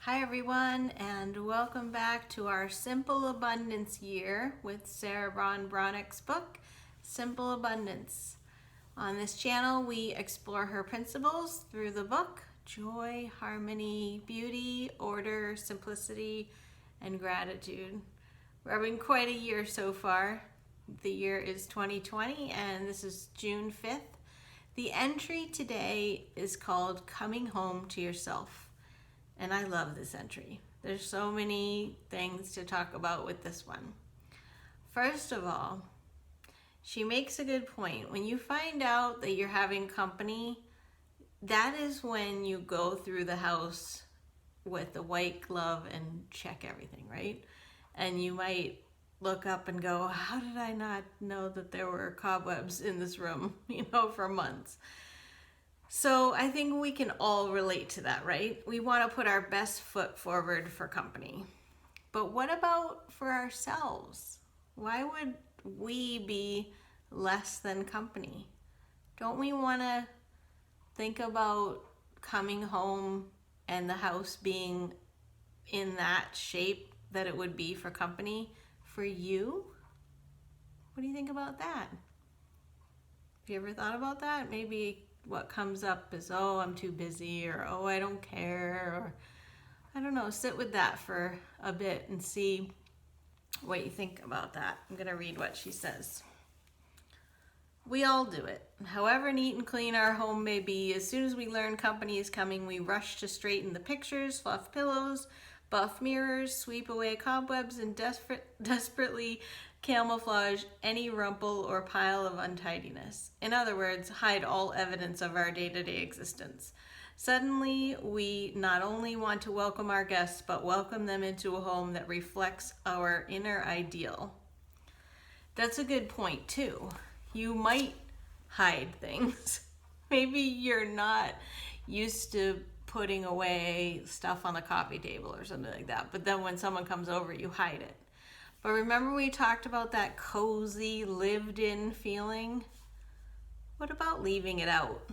Hi everyone, and welcome back to our Simple Abundance year with Sarah Ban Beathnach's book, Simple Abundance. On this channel, we explore her principles through the book: joy, harmony, beauty, order, simplicity, and gratitude. We're having quite a year so far. The year is 2020, and this is June 5th. The entry today is called Coming Home to Yourself. And I love this entry. There's so many things to talk about with this one. First of all, she makes a good point. When you find out that you're having company, that is when you go through the house with a white glove and check everything, right? And you might look up and go, how did I not know that there were cobwebs in this room, for months? So I think we can all relate to that, right? We want to put our best foot forward for company. But what about for ourselves? Why would we be less than company? Don't we want to think about coming home and the house being in that shape that it would be for company for you? What do you think about that? Have you ever thought about that? Maybe what comes up is, oh, I'm too busy, or oh, I don't care, or I don't know. Sit with that for a bit and see what you think about that. I'm going to read what she says. We all do it. However neat and clean our home may be, as soon as we learn company is coming, we rush to straighten the pictures, fluff pillows, buff mirrors, sweep away cobwebs, and desperately camouflage any rumple or pile of untidiness. In other words, hide all evidence of our day-to-day existence. Suddenly, we not only want to welcome our guests, but welcome them into a home that reflects our inner ideal. That's a good point, too. You might hide things. Maybe you're not used to putting away stuff on the coffee table or something like that, but then when someone comes over, you hide it. But remember we talked about that cozy, lived-in feeling? What about leaving it out?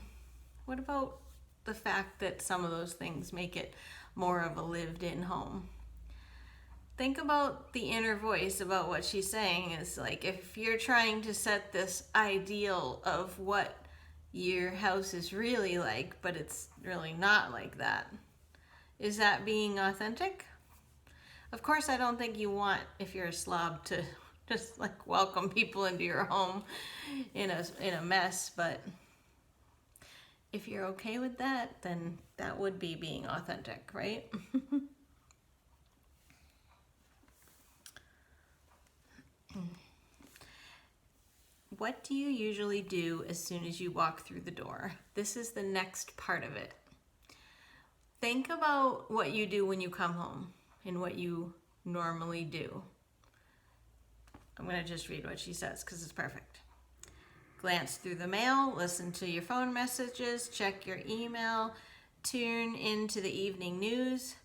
What about the fact that some of those things make it more of a lived-in home? Think about the inner voice about what she's saying. Is like, if you're trying to set this ideal of what your house is really like, but it's really not like that, is that being authentic? Of course, I don't think you want, if you're a slob, to just like welcome people into your home in a mess, but if you're okay with that, then that would be being authentic, right? What do you usually do as soon as you walk through the door? This is the next part of it. Think about what you do when you come home and what you normally do. I'm going to just read what she says because it's perfect. Glance through the mail, listen to your phone messages, check your email, tune into the evening news.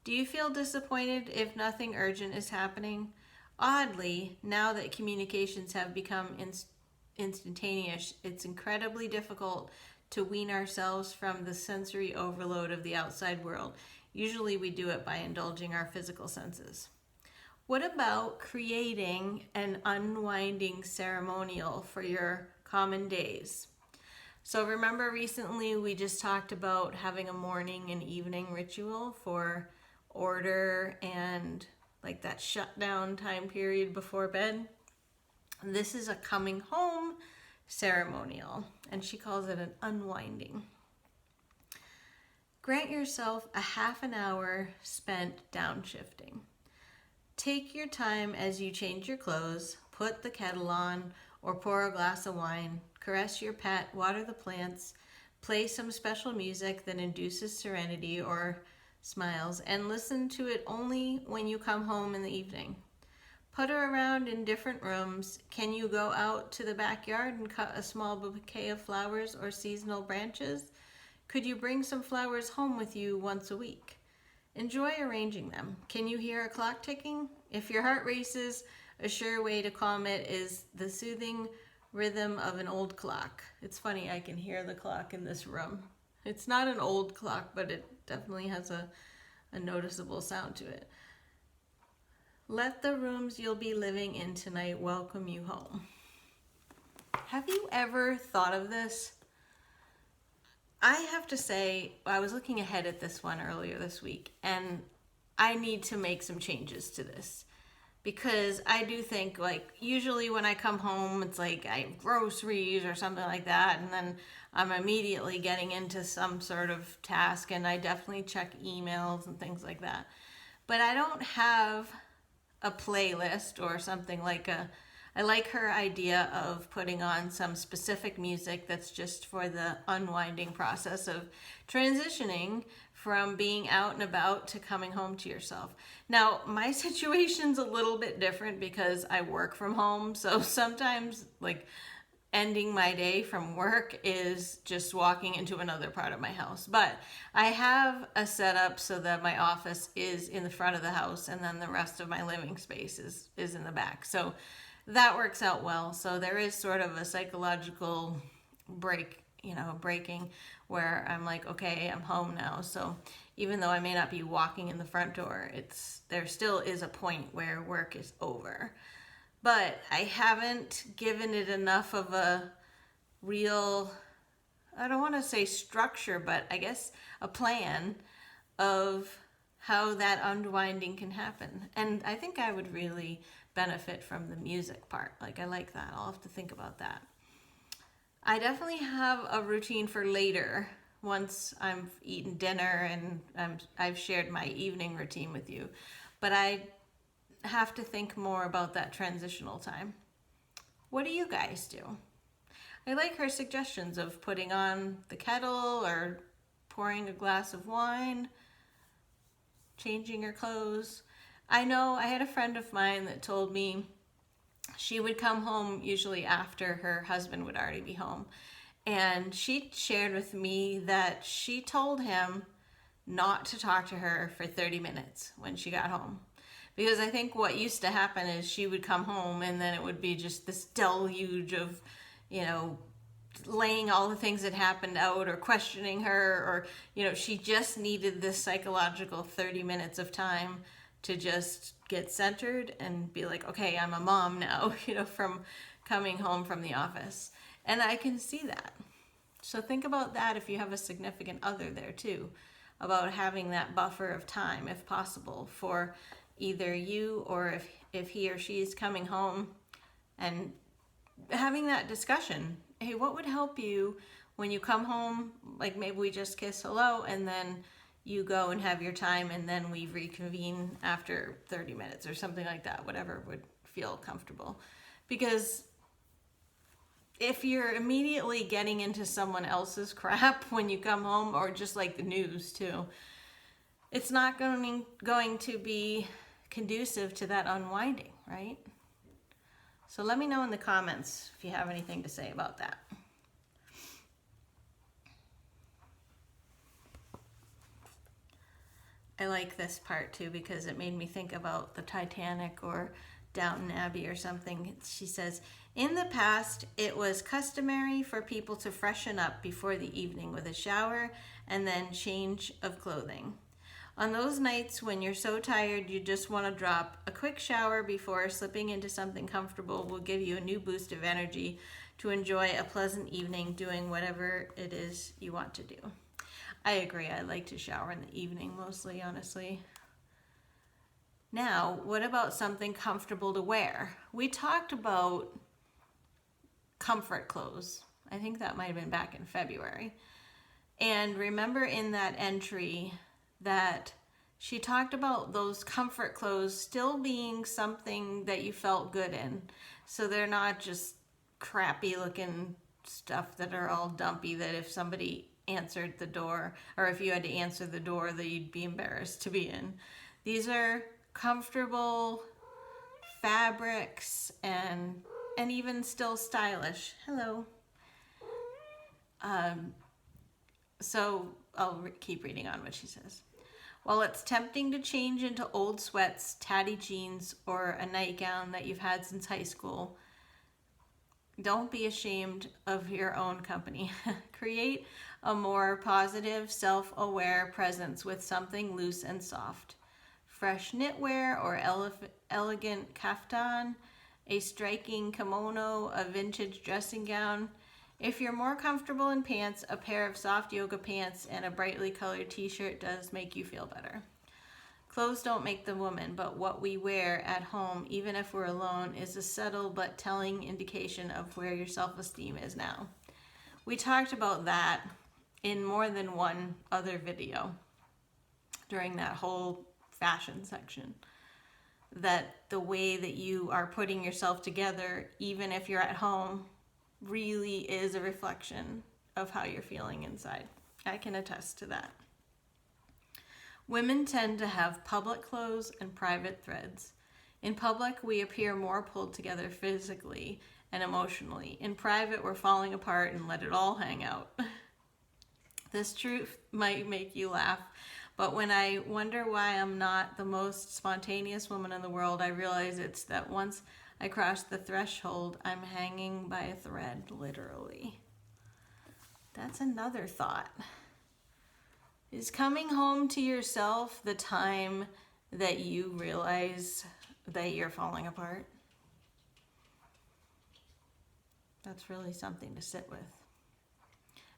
Do you feel disappointed if nothing urgent is happening? Oddly, now that communications have become instantaneous, it's incredibly difficult to wean ourselves from the sensory overload of the outside world. Usually we do it by indulging our physical senses. What about creating an unwinding ceremonial for your common days? So remember recently we just talked about having a morning and evening ritual for order and like that shutdown time period before bed. This is a coming home ceremonial, and she calls it an unwinding. Grant yourself a half an hour spent downshifting. Take your time as you change your clothes, put the kettle on, or pour a glass of wine, caress your pet, water the plants, play some special music that induces serenity or smiles, and listen to it only when you come home in the evening. Putter around in different rooms. Can you go out to the backyard and cut a small bouquet of flowers or seasonal branches? Could you bring some flowers home with you once a week? Enjoy arranging them. Can you hear a clock ticking? If your heart races, a sure way to calm it is the soothing rhythm of an old clock. It's funny, I can hear the clock in this room. It's not an old clock, but it definitely has a a noticeable sound to it. Let the rooms you'll be living in tonight welcome you home. Have you ever thought of this? I have to say, I was looking ahead at this one earlier this week, and I need to make some changes to this. Because I do think, like, usually when I come home, it's like I have groceries or something like that, and then I'm immediately getting into some sort of task, and I definitely check emails and things like that. But I don't have a playlist or something like I like her idea of putting on some specific music that's just for the unwinding process of transitioning from being out and about to coming home to yourself. Now, my situation's a little bit different because I work from home, so sometimes like ending my day from work is just walking into another part of my house. But I have a setup so that my office is in the front of the house and then the rest of my living space is in the back. So that works out well. So there is sort of a psychological breaking where I'm like, okay, I'm home now. So even though I may not be walking in the front door, there still is a point where work is over. But I haven't given it enough of a real, I don't want to say structure, but I guess a plan of how that unwinding can happen. And I think I would really benefit from the music part. Like, I like that. I'll have to think about that. I definitely have a routine for later once I've eaten dinner and I've shared my evening routine with you. But I have to think more about that transitional time. What do you guys do? I like her suggestions of putting on the kettle or pouring a glass of wine, changing her clothes. I know I had a friend of mine that told me she would come home usually after her husband would already be home. And she shared with me that she told him not to talk to her for 30 minutes when she got home. Because I think what used to happen is she would come home and then it would be just this deluge of, laying all the things that happened out or questioning her, or, she just needed this psychological 30 minutes of time to just get centered and be like, okay, I'm a mom now, from coming home from the office. And I can see that. So think about that if you have a significant other there too, about having that buffer of time, if possible, for either you or if he or she is coming home, and having that discussion. Hey, what would help you when you come home? Like, maybe we just kiss hello and then you go and have your time and then we reconvene after 30 minutes or something like that, whatever would feel comfortable. Because if you're immediately getting into someone else's crap when you come home, or just like the news too, it's not going to be conducive to that unwinding, right? So let me know in the comments if you have anything to say about that. I like this part too because it made me think about the Titanic or Downton Abbey or something. She says, in the past, it was customary for people to freshen up before the evening with a shower and then change of clothing. On those nights when you're so tired you just want to drop, a quick shower before slipping into something comfortable will give you a new boost of energy to enjoy a pleasant evening doing whatever it is you want to do. I agree. I like to shower in the evening mostly, honestly. Now, what about something comfortable to wear? We talked about comfort clothes. I think that might have been back in February. And remember in that entry that she talked about those comfort clothes still being something that you felt good in. So they're not just crappy looking stuff that are all dumpy that if somebody answered the door, or if you had to answer the door, that you'd be embarrassed to be in. These are comfortable fabrics and even still stylish. Hello. So I'll keep reading on what she says. While it's tempting to change into old sweats, tatty jeans, or a nightgown that you've had since high school, Don't be ashamed of your own company. Create a more positive, self-aware presence with something loose and soft. Fresh knitwear or elegant kaftan, a striking kimono, a vintage dressing gown. If you're more comfortable in pants, a pair of soft yoga pants and a brightly colored t-shirt does make you feel better. Clothes don't make the woman, but what we wear at home, even if we're alone, is a subtle but telling indication of where your self-esteem is now. We talked about that in more than one other video during that whole fashion section, that the way that you are putting yourself together, even if you're at home, really is a reflection of how you're feeling inside. I can attest to that. Women tend to have public clothes and private threads. In public, we appear more pulled together physically and emotionally. In private, we're falling apart and let it all hang out. This truth might make you laugh, but when I wonder why I'm not the most spontaneous woman in the world, I realize it's that once I cross the threshold, I'm hanging by a thread, literally. That's another thought. Is coming home to yourself the time that you realize that you're falling apart? That's really something to sit with.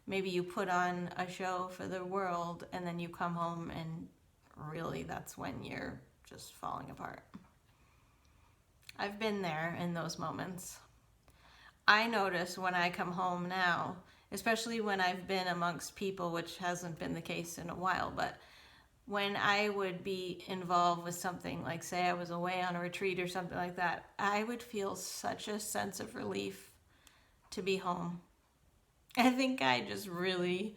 Maybe you put on a show for the world and then you come home and really that's when you're just falling apart. I've been there in those moments. I notice when I come home now, especially when I've been amongst people, which hasn't been the case in a while, but when I would be involved with something, like say I was away on a retreat or something like that, I would feel such a sense of relief to be home. I think I just really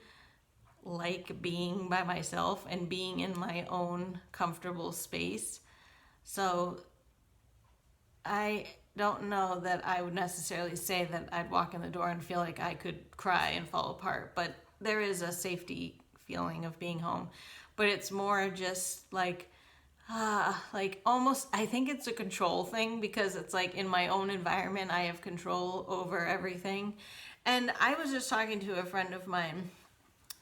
like being by myself and being in my own comfortable space. So I don't know that I would necessarily say that I'd walk in the door and feel like I could cry and fall apart, but there is a safety feeling of being home. But it's more just like almost, I think it's a control thing, because it's like in my own environment, I have control over everything. And I was just talking to a friend of mine,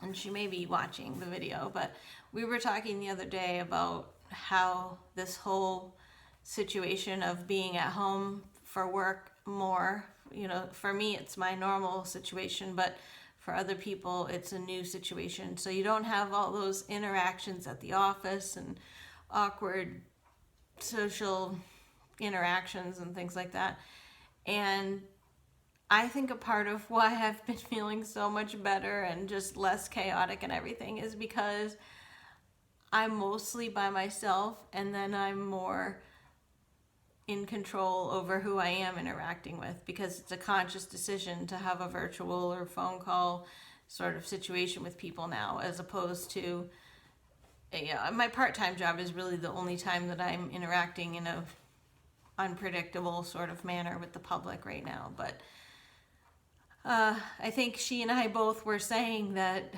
and she may be watching the video, but we were talking the other day about how this whole situation of being at home for work more, for me, it's my normal situation, but for other people, it's a new situation. So you don't have all those interactions at the office and awkward social interactions and things like that. And I think a part of why I've been feeling so much better and just less chaotic and everything is because I'm mostly by myself, and then I'm more in control over who I am interacting with, because it's a conscious decision to have a virtual or phone call sort of situation with people now, as opposed to my part-time job is really the only time that I'm interacting in a unpredictable sort of manner with the public right now. But I think she and I both were saying that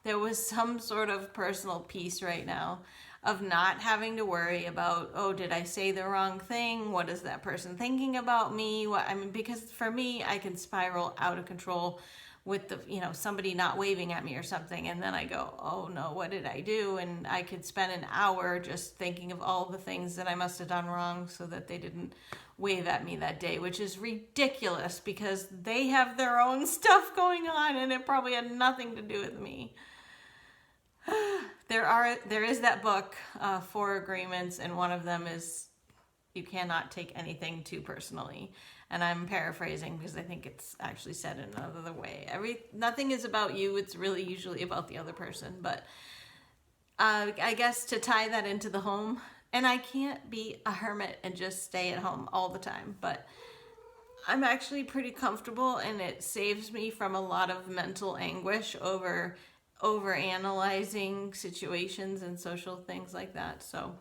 there was some sort of personal peace right now of not having to worry about, oh, did I say the wrong thing? What is that person thinking about me? Because for me, I can spiral out of control with somebody not waving at me or something, and then I go, oh no, what did I do? And I could spend an hour just thinking of all the things that I must have done wrong so that they didn't wave at me that day, which is ridiculous because they have their own stuff going on and it probably had nothing to do with me. There is that book, 4 Agreements, and one of them is you cannot take anything too personally. And I'm paraphrasing because I think it's actually said in another way. Nothing is about you. It's really usually about the other person. But I guess to tie that into the home, and I can't be a hermit and just stay at home all the time, but I'm actually pretty comfortable, and it saves me from a lot of mental anguish over analyzing situations and social things like that. So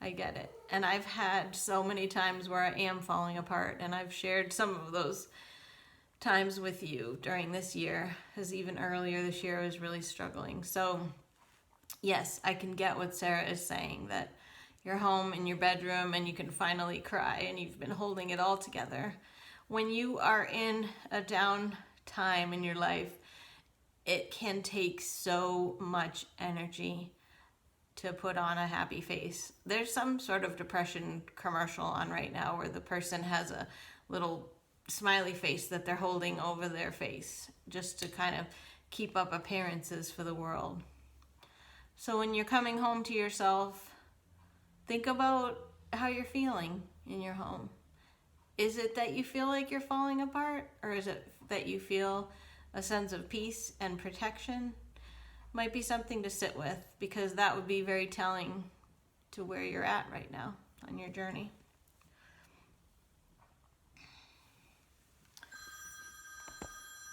I get it. And I've had so many times where I am falling apart, and I've shared some of those times with you during this year, because even earlier this year I was really struggling. So yes, I can get what Sarah is saying, that you're home in your bedroom and you can finally cry and you've been holding it all together. when you are in a down time in your life, it can take so much energy to put on a happy face. There's some sort of depression commercial on right now where the person has a little smiley face that they're holding over their face just to kind of keep up appearances for the world. So when you're coming home to yourself, think about how you're feeling in your home. Is it that you feel like you're falling apart, or is it that you feel a sense of peace and protection? Might be something to sit with, because that would be very telling to where you're at right now on your journey.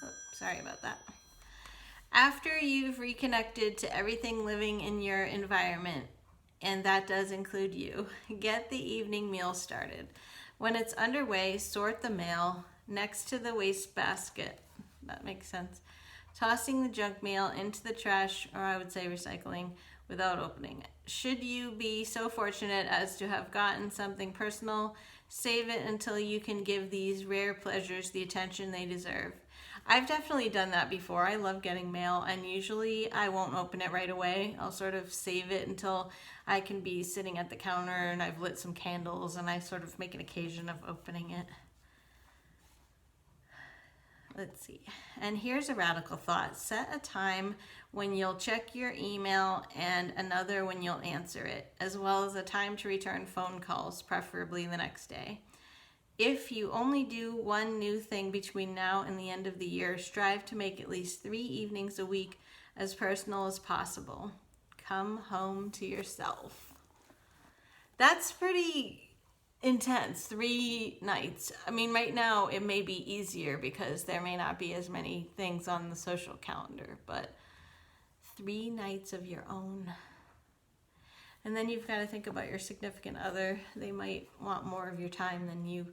Oh, sorry about that. After you've reconnected to everything living in your environment, and that does include you, get the evening meal started. When it's underway, sort the mail next to the wastebasket. That makes sense. Tossing the junk mail into the trash, or I would say recycling, without opening it. Should you be so fortunate as to have gotten something personal, save it until you can give these rare pleasures the attention they deserve. I've definitely done that before. I love getting mail, and usually I won't open it right away. I'll sort of save it until I can be sitting at the counter and I've lit some candles and I sort of make an occasion of opening it. Let's see. And here's a radical thought. Set a time when you'll check your email and another when you'll answer it, as well as a time to return phone calls, preferably the next day. If you only do one new thing between now and the end of the year, strive to make at least 3 evenings a week as personal as possible. Come home to yourself. That's pretty intense. 3 nights. I mean, right now it may be easier because there may not be as many things on the social calendar, but 3 nights of your own. And then you've got to think about your significant other. They might want more of your time than you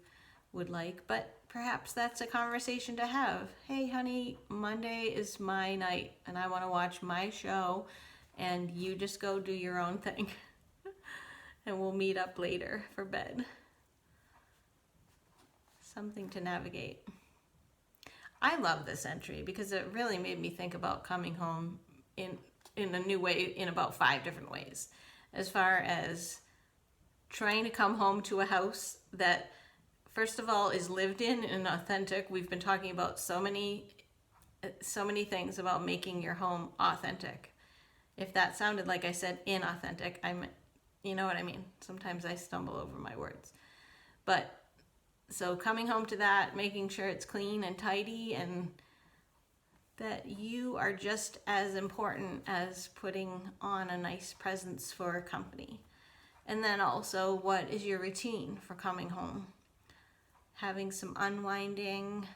would like, but perhaps that's a conversation to have. Hey honey, Monday is my night and I want to watch my show, and you just go do your own thing. And we'll meet up later for bed. Something to navigate. I love this entry because it really made me think about coming home in a new way, in about 5 different ways. As far as trying to come home to a house that, first of all, is lived in and authentic. We've been talking about so many things about making your home authentic. If that sounded like I said inauthentic, you know what I mean. Sometimes I stumble over my words. But so coming home to that, making sure it's clean and tidy, and that you are just as important as putting on a nice presence for company. And then also, what is your routine for coming home? Having some unwinding,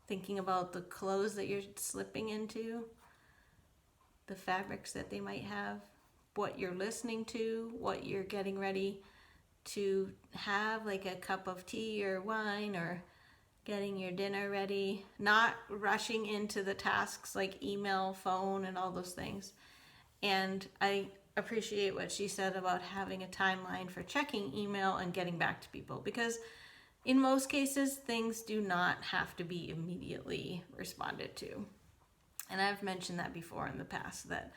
thinking about the clothes that you're slipping into, the fabrics that they might have, what you're listening to, what you're getting ready to have, like a cup of tea or wine, or getting your dinner ready, not rushing into the tasks like email, phone, and all those things. And I appreciate what she said about having a timeline for checking email and getting back to people, because in most cases, things do not have to be immediately responded to. And I've mentioned that before in the past, that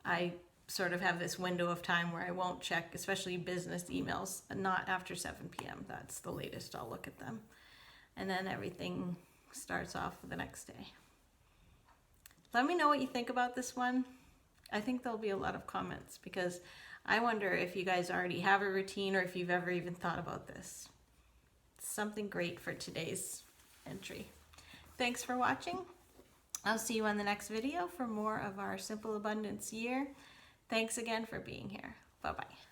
I sort of have this window of time where I won't check, especially business emails, not after 7 p.m. That's the latest I'll look at them. And then everything starts off the next day. Let me know what you think about this one. I think there'll be a lot of comments, because I wonder if you guys already have a routine or if you've ever even thought about this. Something great for today's entry. Thanks for watching. I'll see you on the next video for more of our Simple Abundance year. Thanks again for being here. Bye-bye.